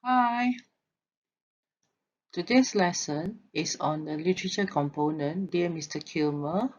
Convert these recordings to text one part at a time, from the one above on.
Hi, today's lesson is on the literature component. Dear Mr. Kilmer,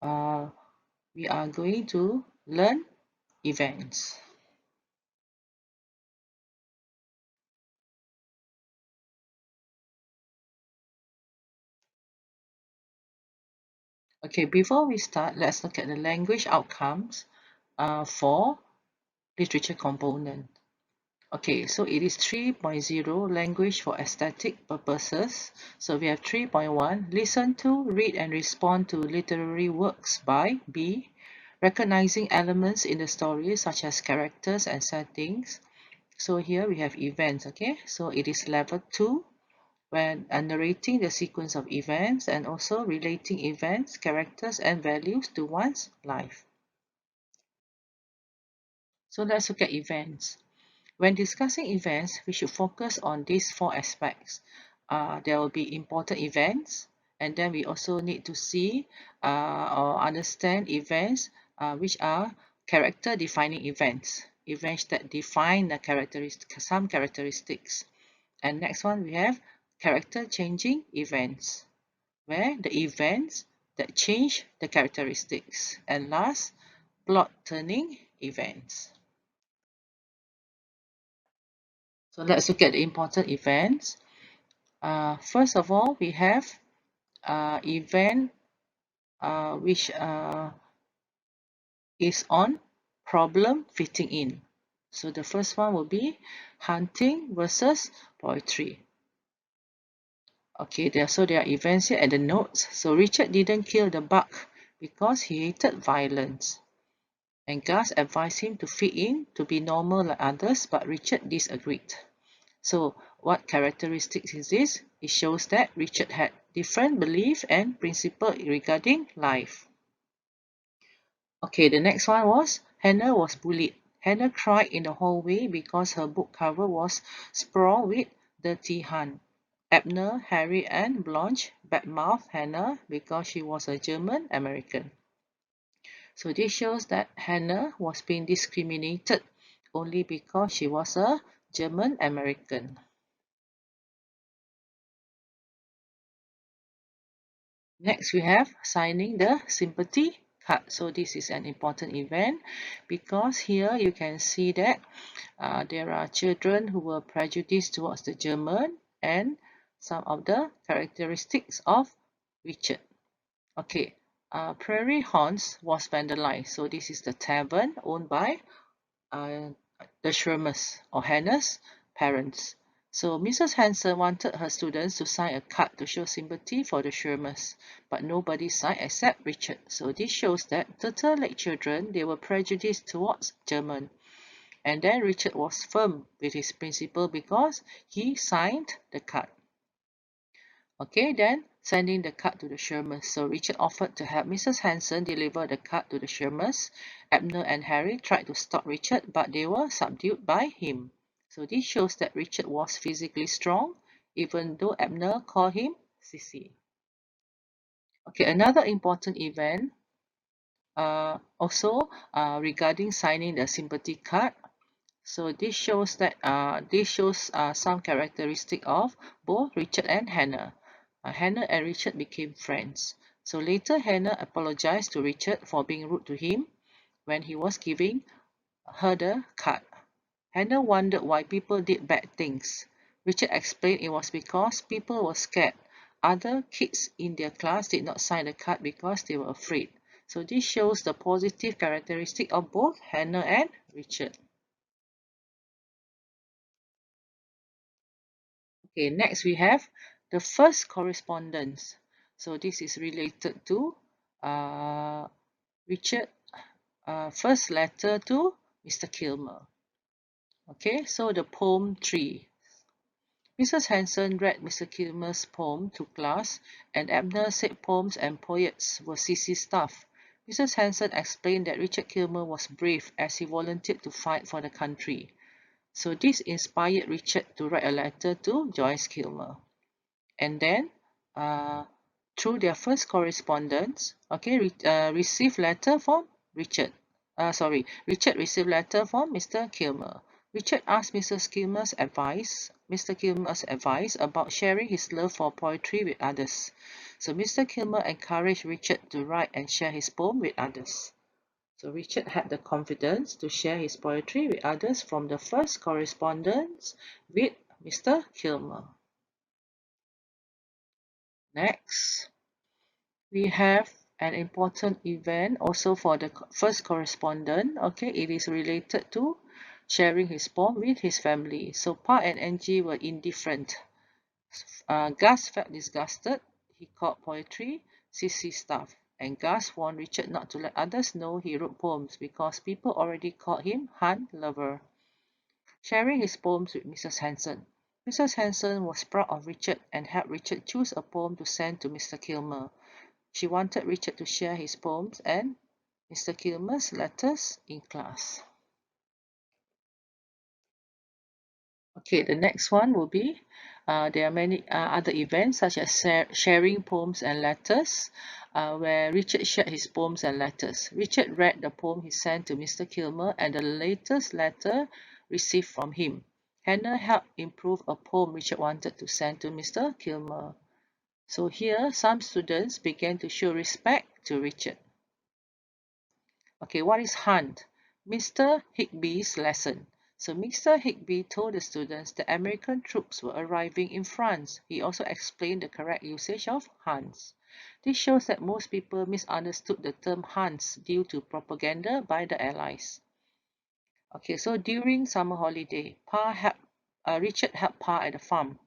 uh, we are going to learn events. Okay, before we start, let's look at the language outcomes for literature component. Okay, so it is 3.0 language for aesthetic purposes. So we have 3.1 listen to, read and respond to literary works by B, recognizing elements in the story such as characters and settings. So here we have events. Okay, so it is level 2 when narrating the sequence of events and also relating events, characters and values to one's life. So let's look at events. When discussing events, we should focus on these four aspects. There will be important events, and then we also need to see or understand events which are character defining events, events that define the some characteristics. And next one, we have character changing events, where the events that change the characteristics. And last, plot turning events. So let's look at the important events. First of all, we have event which is on problem fitting in. So the first one will be hunting versus poetry. Okay, there are events here at the notes. So Richard didn't kill the buck because he hated violence. And Gus advised him to fit in, to be normal like others, but Richard disagreed. So what characteristics is this? It shows that Richard had different belief and principle regarding life. Okay, the next one was Hannah was bullied. Hannah cried in the hallway because her book cover was sprawled with dirty hand. Abner, Harry and Blanche badmouthed Hannah because she was a German American. So this shows that Hannah was being discriminated only because she was a German American. Next, we have signing the sympathy card. So this is an important event because here you can see that there are children who were prejudiced towards the German and some of the characteristics of Richard. Okay, Prairie Horns was vandalized. So this is the tavern owned by uh, the Schirmers or Hannah's parents. So Mrs. Hanson wanted her students to sign a card to show sympathy for the Schirmers, but nobody signed except Richard. So this shows that Turtle Lake children, they were prejudiced towards German. And then Richard was firm with his principle because he signed the card. Okay, then sending the card to the Shermans. So Richard offered to help Mrs. Hanson deliver the card to the Shermans. Abner and Harry tried to stop Richard, but they were subdued by him. So this shows that Richard was physically strong, even though Abner called him sissy. Okay, another important event also regarding signing the sympathy card. So this shows that some characteristic of both Richard and Hannah. Hannah and Richard became friends. So later Hannah apologized to Richard for being rude to him when he was giving her the card. Hannah wondered why people did bad things. Richard explained it was because people were scared. Other kids in their class did not sign the card because they were afraid. So this shows the positive characteristic of both Hannah and Richard. Okay, next we have the first correspondence. So this is related to Richard first letter to Mr. Kilmer. Okay, so the poem 3. Mrs. Hanson read Mr. Kilmer's poem to class, and Abner said poems and poets were sissy stuff. Mrs. Hanson explained that Richard Kilmer was brave as he volunteered to fight for the country. So this inspired Richard to write a letter to Joyce Kilmer. And then through their first correspondence, okay, received letter from Richard. Richard received letter from Mr. Kilmer. Richard asked Mr. Kilmer's advice about sharing his love for poetry with others. So Mr. Kilmer encouraged Richard to write and share his poem with others. So Richard had the confidence to share his poetry with others from the first correspondence with Mr. Kilmer. Next, we have an important event also for the first correspondent. Okay, it is related to sharing his poem with his family. So Pa and Angie were indifferent. Gus felt disgusted. He called poetry sissy stuff. And Gus warned Richard not to let others know he wrote poems because people already called him Hun Lover. Sharing his poems with Mrs. Hanson. Mrs. Hanson was proud of Richard and helped Richard choose a poem to send to Mr. Kilmer. She wanted Richard to share his poems and Mr. Kilmer's letters in class. Okay, the next one will be there are many other events such as sharing poems and letters, where Richard shared his poems and letters. Richard read the poem he sent to Mr. Kilmer and the latest letter received from him. Hannah helped improve a poem Richard wanted to send to Mr. Kilmer. So here, some students began to show respect to Richard. Okay, what is hunt? Mr. Higby's lesson. So Mr. Higby told the students that American troops were arriving in France. He also explained the correct usage of Hans. This shows that most people misunderstood the term Hans due to propaganda by the Allies. Okay, so during summer holiday, Richard helped Pa at the farm.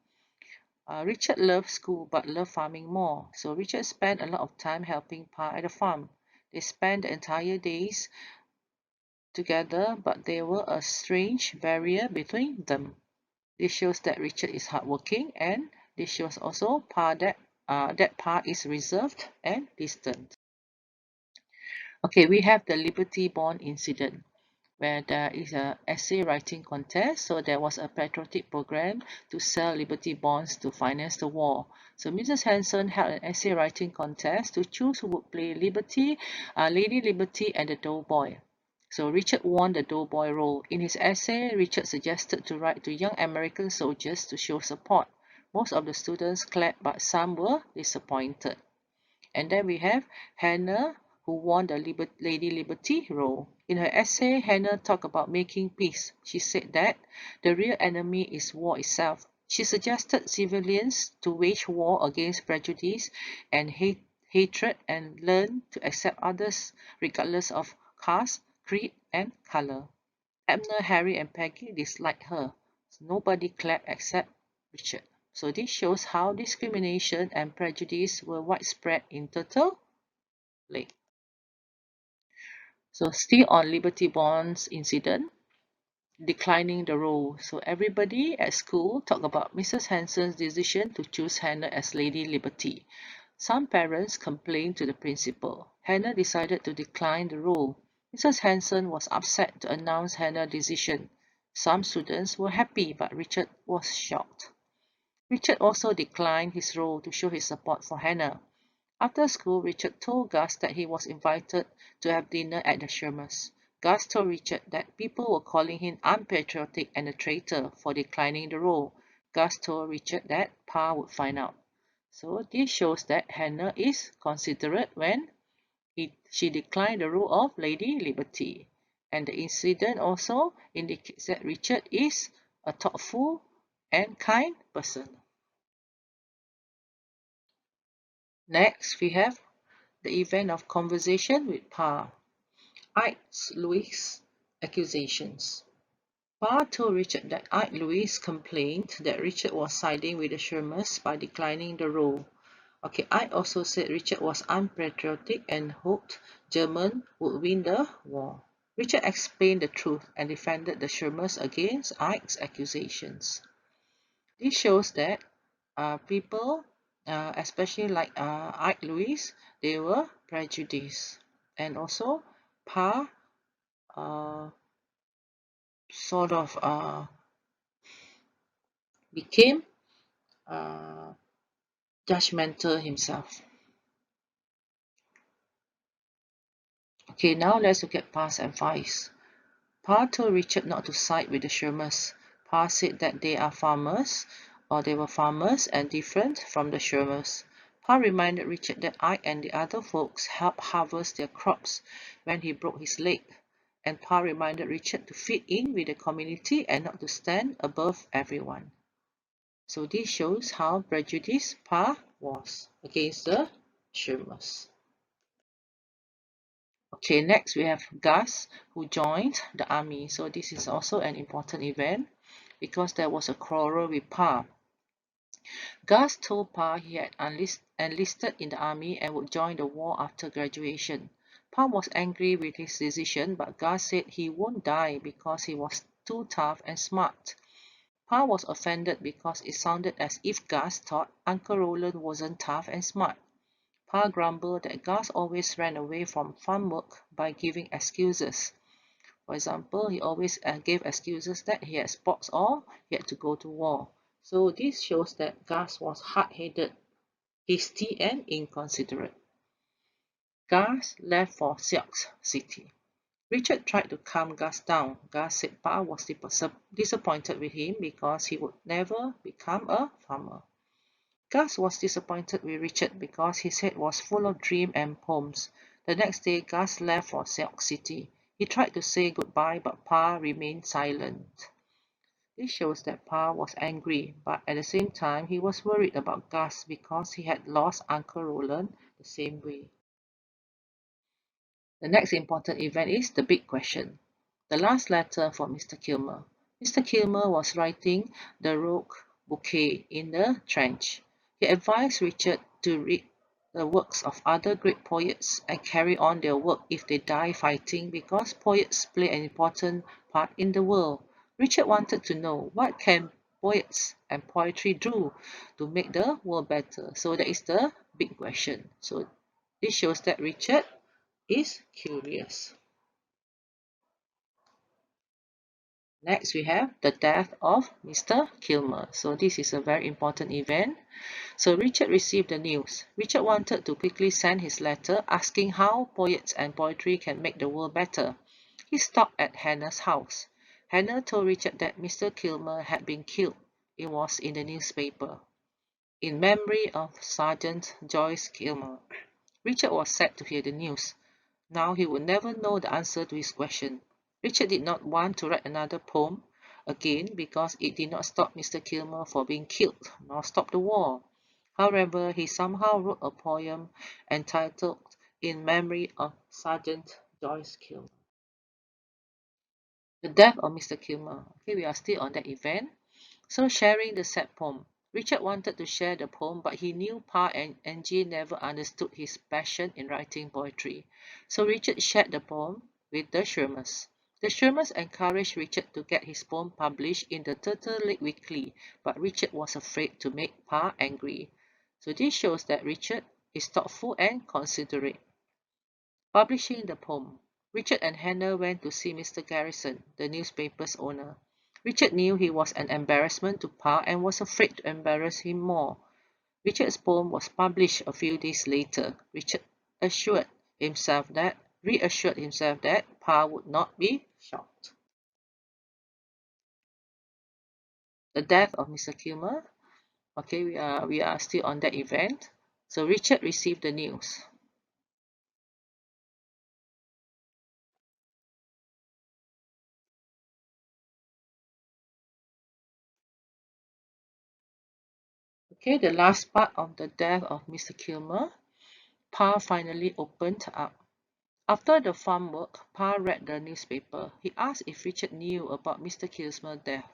Richard loved school but loved farming more, so Richard spent a lot of time helping Pa at the farm. They spent the entire days together, but there were a strange barrier between them. This shows that Richard is hardworking, and this shows also that Pa is reserved and distant. Okay, we have the Liberty Bond incident, where there is a essay writing contest. So there was a patriotic program to sell Liberty bonds to finance the war. So Mrs. Hanson held an essay writing contest to choose who would play Lady Liberty and the Doughboy. So Richard won the Doughboy role. In his essay, Richard suggested to write to young American soldiers to show support. Most of the students clapped, but some were disappointed. And then we have Hannah, who won the Lady Liberty role. In her essay, Hannah talked about making peace. She said that the real enemy is war itself. She suggested civilians to wage war against prejudice and hatred and learn to accept others regardless of caste, creed, and color. Abner, Harry, and Peggy disliked her. Nobody clapped except Richard. So this shows how discrimination and prejudice were widespread in Turtle Lake. So still on Liberty Bonds incident, declining the role. So everybody at school talked about Mrs. Hanson's decision to choose Hannah as Lady Liberty. Some parents complained to the principal. Hannah decided to decline the role. Mrs. Hanson was upset to announce Hannah's decision. Some students were happy, but Richard was shocked. Richard also declined his role to show his support for Hannah. After school, Richard told Gus that he was invited to have dinner at the Shermers. Gus told Richard that people were calling him unpatriotic and a traitor for declining the role. Gus told Richard that Pa would find out. So this shows that Hannah is considerate when she declined the role of Lady Liberty. And the incident also indicates that Richard is a thoughtful and kind person. Next, we have the event of conversation with Pa. Ike Louis' accusations. Pa told Richard that Ike Louis complained that Richard was siding with the Shermers by declining the role. Okay, Ike also said Richard was unpatriotic and hoped Germany would win the war. Richard explained the truth and defended the Shermers against Ike's accusations. This shows that people, especially like Ike Louis, they were prejudiced. And also, Pa sort of became uh, judgmental himself. Okay, now let's look at Pa's advice. Pa told Richard not to side with the Shermers. Pa said that they are farmers, or they were farmers and different from the Shermers. Pa reminded Richard that I and the other folks helped harvest their crops when he broke his leg. And Pa reminded Richard to fit in with the community and not to stand above everyone. So this shows how prejudiced Pa was against the Shermers. Okay, next we have Gus, who joined the army. So this is also an important event because there was a quarrel with Pa. Gus told Pa he had enlisted in the army and would join the war after graduation. Pa was angry with his decision, but Gus said he won't die because he was too tough and smart. Pa was offended because it sounded as if Gus thought Uncle Roland wasn't tough and smart. Pa grumbled that Gus always ran away from farm work by giving excuses. For example, he always gave excuses that he had spots or he had to go to war. So this shows that Gus was hard-headed, hasty and inconsiderate. Gus left for Sioux City. Richard tried to calm Gus down. Gus said Pa was disappointed with him because he would never become a farmer. Gus was disappointed with Richard because his head was full of dreams and poems. The next day, Gus left for Sioux City. He tried to say goodbye, but Pa remained silent. This shows that Pa was angry, but at the same time, he was worried about Gus because he had lost Uncle Roland the same way. The next important event is the big question. The last letter for Mr. Kilmer. Mr. Kilmer was writing the Rogue Bouquet in the trench. He advised Richard to read the works of other great poets and carry on their work if they die fighting because poets play an important part in the world. Richard wanted to know what can poets and poetry do to make the world better. So that is the big question. So this shows that Richard is curious. Next, we have the death of Mr. Kilmer. So this is a very important event. So Richard received the news. Richard wanted to quickly send his letter asking how poets and poetry can make the world better. He stopped at Hannah's house. Hannah told Richard that Mr. Kilmer had been killed. It was in the newspaper. In memory of Sergeant Joyce Kilmer. Richard was sad to hear the news. Now he would never know the answer to his question. Richard did not want to write another poem again because it did not stop Mr. Kilmer from being killed, nor stop the war. However, he somehow wrote a poem entitled In Memory of Sergeant Joyce Kilmer. The death of Mr. Kilmer. Okay, we are still on that event. So sharing the sad poem. Richard wanted to share the poem, but he knew Pa and Angie never understood his passion in writing poetry. So Richard shared the poem with the Shermers. The Shermers encouraged Richard to get his poem published in the Turtle Lake Weekly, but Richard was afraid to make Pa angry. So this shows that Richard is thoughtful and considerate. Publishing the poem. Richard and Hannah went to see Mr. Garrison, the newspaper's owner. Richard knew he was an embarrassment to Pa and was afraid to embarrass him more. Richard's poem was published a few days later. Richard reassured himself that Pa would not be shocked. The death of Mr. Kilmer. Okay, we are still on that event. So Richard received the news. Okay, the last part of the death of Mr. Kilmer. Pa finally opened up. After the farm work, Pa read the newspaper. He asked if Richard knew about Mr. Kilmer's death.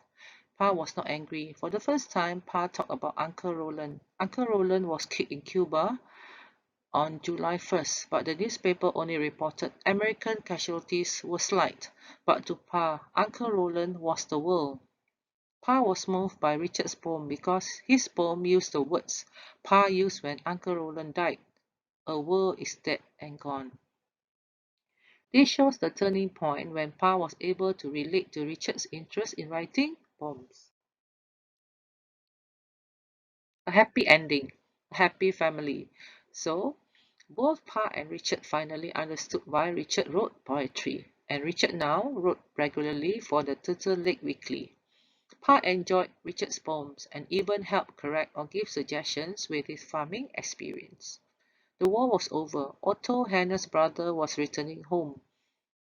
Pa was not angry. For the first time, Pa talked about Uncle Roland. Uncle Roland was killed in Cuba on July 1st, but the newspaper only reported American casualties were slight. But to Pa, Uncle Roland was the world. Pa was moved by Richard's poem because his poem used the words Pa used when Uncle Roland died. A world is dead and gone. This shows the turning point when Pa was able to relate to Richard's interest in writing poems. A happy ending, a happy family. So, both Pa and Richard finally understood why Richard wrote poetry. and Richard now wrote regularly for the Turtle Lake Weekly. Pa enjoyed Richard's poems and even helped correct or give suggestions with his farming experience. The war was over. Otto, Hannah's brother, was returning home.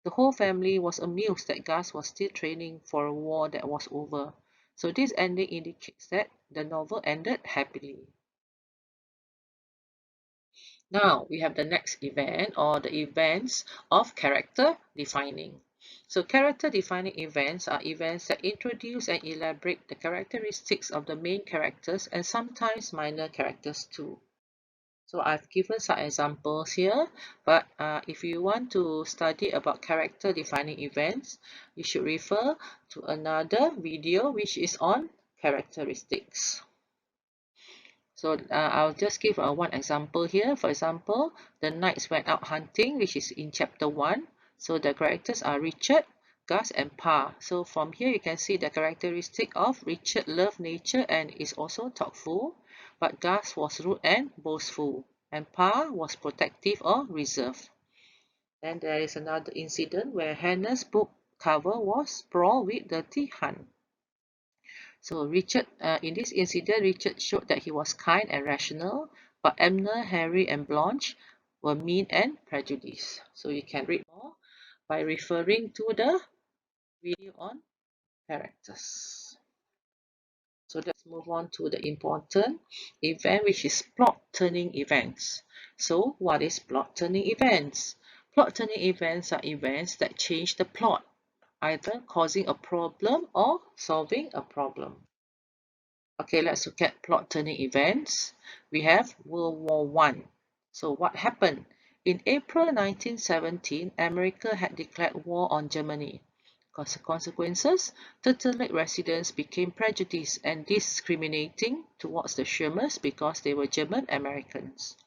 The whole family was amused that Gus was still training for a war that was over. So this ending indicates that the novel ended happily. Now we have the next event or the events of character defining. So character defining events are events that introduce and elaborate the characteristics of the main characters and sometimes minor characters too. So I've given some examples here, but if you want to study about character defining events, you should refer to another video which is on characteristics. So I'll just give one example here. For example, the knights went out hunting, which is in chapter 1. So the characters are Richard, Gus, and Pa. So from here you can see the characteristic of Richard loved nature and is also thoughtful, but Gus was rude and boastful, and Pa was protective or reserved. Then there is another incident where Hannah's book cover was sprawled with dirty hand. So Richard, in this incident, Richard showed that he was kind and rational, but Abner, Harry, and Blanche were mean and prejudiced. So you can read more by referring to the video on characters. So let's move on to the important event, which is plot turning events. So what is plot turning events? Plot turning events are events that change the plot, either causing a problem or solving a problem. Okay, let's look at plot turning events. We have World War One. So what happened? In April 1917, America had declared war on Germany. Consequences, Turtle Lake residents became prejudiced and discriminating towards the Shermans because they were German Americans.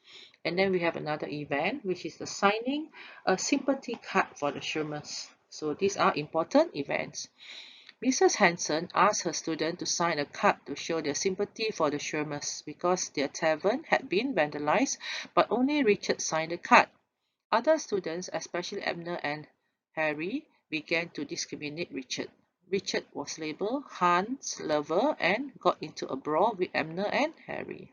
And then we have another event, which is the signing a sympathy card for the Shermans. So these are important events. Mrs. Hanson asked her students to sign a card to show their sympathy for the Shermans because their tavern had been vandalized, but only Richard signed the card. Other students, especially Abner and Harry, began to discriminate Richard. Richard was labeled Hans' lover and got into a brawl with Abner and Harry.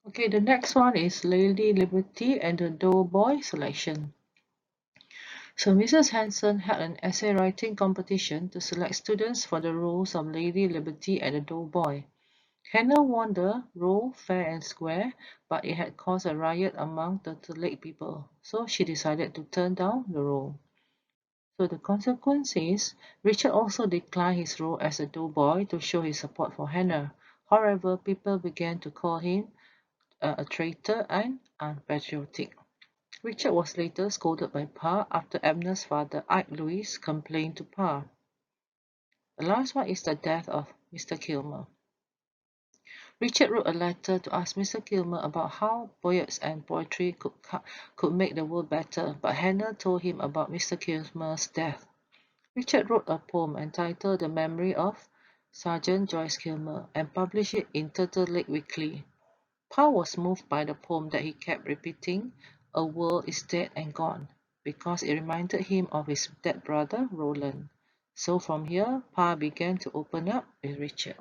Okay, the next one is Lady Liberty and the Doughboy selection. So Mrs. Hanson held an essay writing competition to select students for the roles of Lady Liberty and the Doughboy. Hannah won the role fair and square, but it had caused a riot among the Lake people, so she decided to turn down the role. So the consequence is, Richard also declined his role as a doughboy to show his support for Hannah. However, people began to call him a traitor and unpatriotic. Richard was later scolded by Pa after Abner's father, Ike Lewis, complained to Pa. The last one is the death of Mr. Kilmer. Richard wrote a letter to ask Mr. Kilmer about how poets and poetry could make the world better, but Hannah told him about Mr. Kilmer's death. Richard wrote a poem entitled The Memory of Sergeant Joyce Kilmer and published it in Turtle Lake Weekly. Pa was moved by the poem that he kept repeating, "A world is dead and gone," because it reminded him of his dead brother Roland. So from here, Pa began to open up with Richard.